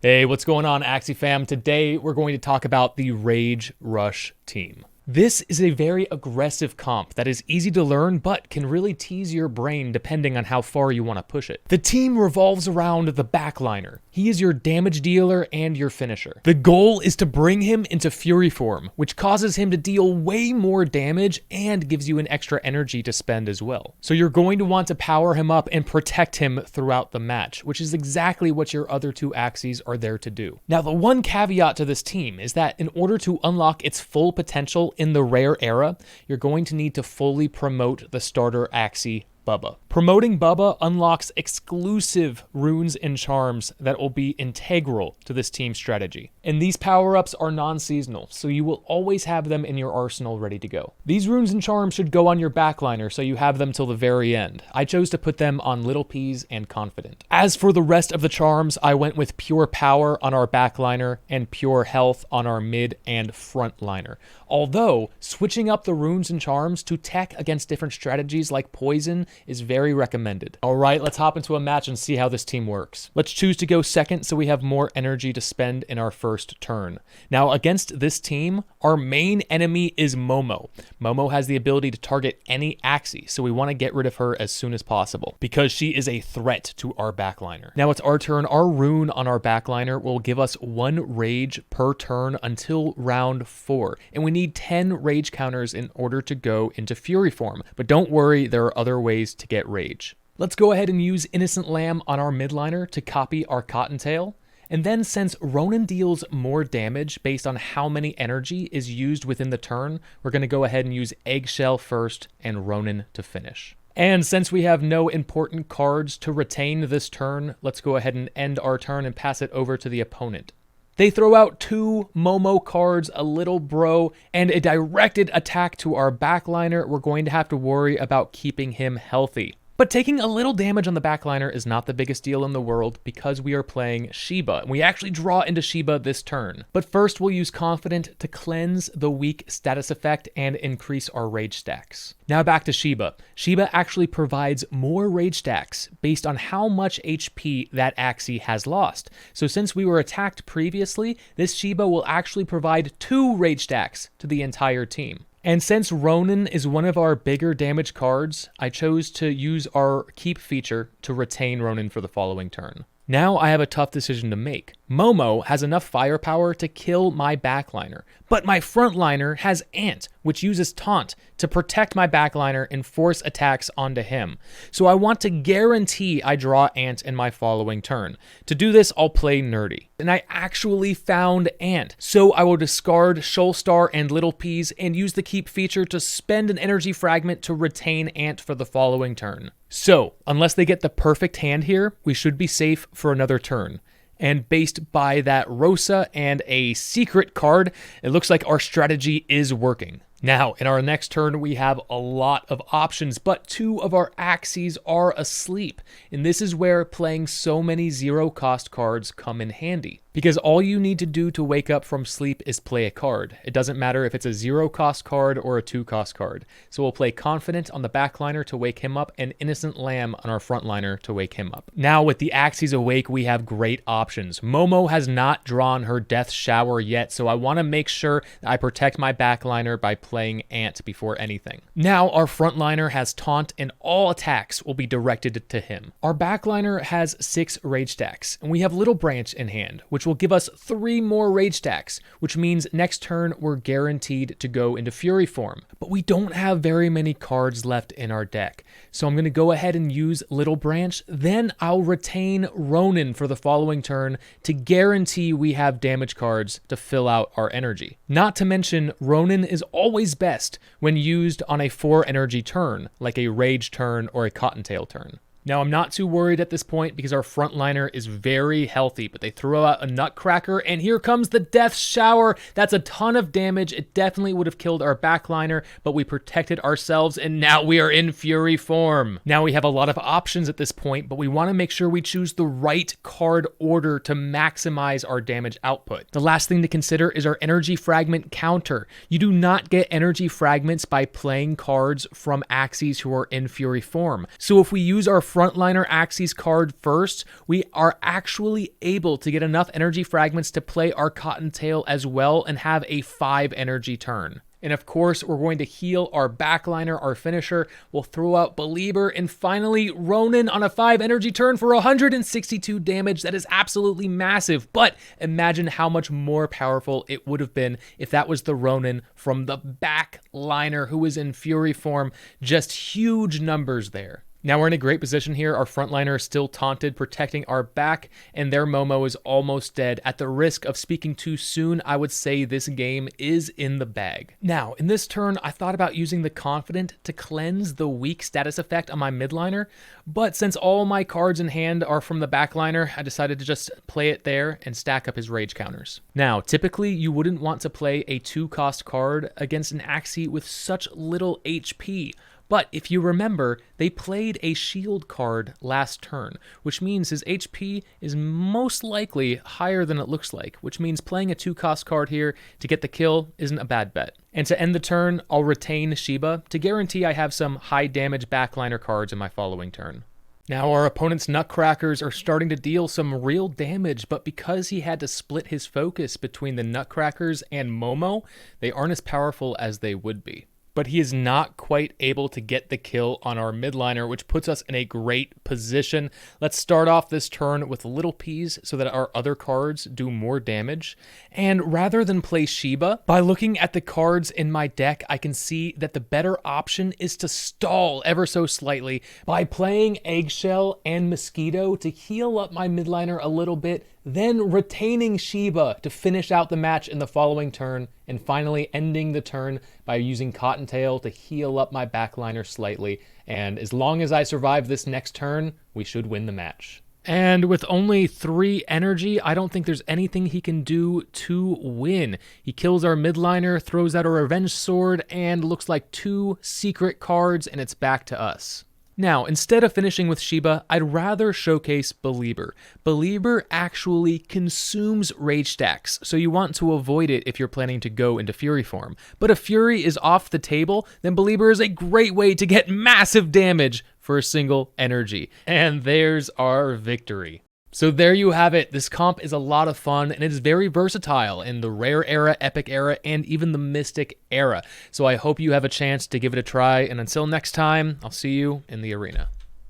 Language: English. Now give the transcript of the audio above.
Hey, what's going on, Axie fam? Today, we're going to talk about the Rage Rush team. This is a very aggressive comp that is easy to learn, but can really tease your brain depending on how far you want to push it. The team revolves around the backliner. He is your damage dealer and your finisher. The goal is to bring him into Fury form, which causes him to deal way more damage and gives you an extra energy to spend as well. So you're going to want to power him up and protect him throughout the match, which is exactly what your other two Axies are there to do. Now, the one caveat to this team is that in order to unlock its full potential in the rare era, you're going to need to fully promote the starter Axie, Bubba. Promoting Bubba unlocks exclusive runes and charms that will be integral to this team's strategy. And these power-ups are non-seasonal, so you will always have them in your arsenal ready to go. These runes and charms should go on your backliner, so you have them till the very end. I chose to put them on Little Peas and Confident. As for the rest of the charms, I went with Pure Power on our backliner and Pure Health on our mid and frontliner. Although, switching up the runes and charms to tech against different strategies like Poison is very recommended. All right, let's hop into a match and see how this team works. Let's choose to go second so we have more energy to spend in our first turn. Now, against this team, our main enemy is Momo. Momo has the ability to target any Axie, so we want to get rid of her as soon as possible because she is a threat to our backliner. Now it's our turn. Our rune on our backliner will give us 1 rage per turn until round 4, and we need 10 rage counters in order to go into Fury form. But don't worry, there are other ways to get rage. Let's go ahead and use Innocent Lamb on our midliner to copy our Cottontail. And then since Ronin deals more damage based on how many energy is used within the turn, we're going to go ahead and use Eggshell first and Ronin to finish. And since we have no important cards to retain this turn, let's go ahead and end our turn and pass it over to the opponent. They throw out 2 Momo cards, a Little Bro, and a directed attack to our backliner. We're going to have to worry about keeping him healthy. But taking a little damage on the backliner is not the biggest deal in the world because we are playing Shiba. And we actually draw into Shiba this turn. But first we'll use Confident to cleanse the weak status effect and increase our rage stacks. Now back to Shiba. Shiba actually provides more rage stacks based on how much HP that Axie has lost. So since we were attacked previously, this Shiba will actually provide 2 rage stacks to the entire team. And since Ronin is one of our bigger damage cards, I chose to use our keep feature to retain Ronin for the following turn. Now I have a tough decision to make. Momo has enough firepower to kill my backliner, but my frontliner has Ant, which uses Taunt to protect my backliner and force attacks onto him. So I want to guarantee I draw Ant in my following turn. To do this, I'll play nerdy. And I actually found Ant. So I will discard Shoalstar and Little Peas and use the keep feature to spend an energy fragment to retain Ant for the following turn. So, unless they get the perfect hand here, we should be safe for another turn. And based by that Rosa and a secret card, it looks like our strategy is working. Now, in our next turn, we have a lot of options, but 2 of our Axies are asleep. And this is where playing so many zero-cost cards come in handy. Because all you need to do to wake up from sleep is play a card. It doesn't matter if it's a 0-cost card or a 2-cost card. So we'll play Confident on the backliner to wake him up and Innocent Lamb on our frontliner to wake him up. Now with the Axies awake, we have great options. Momo has not drawn her Death Shower yet, so I want to make sure that I protect my backliner by playing Ant before anything. Now our frontliner has Taunt and all attacks will be directed to him. Our backliner has 6 rage stacks and we have Little Branch in hand, which will give us 3 more rage stacks, which means next turn we're guaranteed to go into Fury form. But we don't have very many cards left in our deck. So I'm going to go ahead and use Little Branch, then I'll retain Ronin for the following turn to guarantee we have damage cards to fill out our energy. Not to mention, Ronin is always best when used on a 4 energy turn, like a Rage turn or a Cottontail turn. Now, I'm not too worried at this point because our frontliner is very healthy, but they throw out a Nutcracker, and here comes the Death Shower. That's a ton of damage. It definitely would have killed our backliner, but we protected ourselves, and now we are in Fury form. Now we have a lot of options at this point, but we want to make sure we choose the right card order to maximize our damage output. The last thing to consider is our energy fragment counter. You do not get energy fragments by playing cards from Axies who are in Fury form. So if we use our Frontliner Axie's card first, we are actually able to get enough energy fragments to play our Cottontail as well and have a 5 energy turn. And of course, we're going to heal our backliner, our finisher. We'll throw out Belieber, and finally Ronin on a 5 energy turn for 162 damage. That is absolutely massive, but imagine how much more powerful it would have been if that was the Ronin from the backliner who was in Fury form. Just huge numbers there. Now we're in a great position here. Our frontliner is still taunted, protecting our back, and their Momo is almost dead. At the risk of speaking too soon, I would say this game is in the bag. Now, in this turn, I thought about using the Confident to cleanse the weak status effect on my midliner, but since all my cards in hand are from the backliner, I decided to just play it there and stack up his rage counters. Now, typically, you wouldn't want to play a 2-cost card against an Axie with such little HP. But if you remember, they played a shield card last turn, which means his HP is most likely higher than it looks like, which means playing a 2-cost card here to get the kill isn't a bad bet. And to end the turn, I'll retain Shiba to guarantee I have some high damage backliner cards in my following turn. Now our opponent's Nutcrackers are starting to deal some real damage, but because he had to split his focus between the Nutcrackers and Momo, they aren't as powerful as they would be. But he is not quite able to get the kill on our midliner, which puts us in a great position. Let's start off this turn with Little Peas so that our other cards do more damage. And rather than play Shiba, by looking at the cards in my deck, I can see that the better option is to stall ever so slightly by playing Eggshell and Mosquito to heal up my midliner a little bit, then retaining Shiba to finish out the match in the following turn, and finally ending the turn by using Cottontail to heal up my backliner slightly. And as long as I survive this next turn, we should win the match. And with only 3 energy, I don't think there's anything he can do to win. He kills our midliner, throws out a Revenge Sword, and looks like 2 secret cards, and it's back to us. Now, instead of finishing with Shiba, I'd rather showcase Belieber. Belieber actually consumes rage stacks, so you want to avoid it if you're planning to go into Fury form. But if Fury is off the table, then Belieber is a great way to get massive damage for a single energy. And there's our victory. So there you have it. This comp is a lot of fun, and it is very versatile in the Rare era, Epic era, and even the Mystic era. So I hope you have a chance to give it a try, and until next time, I'll see you in the arena.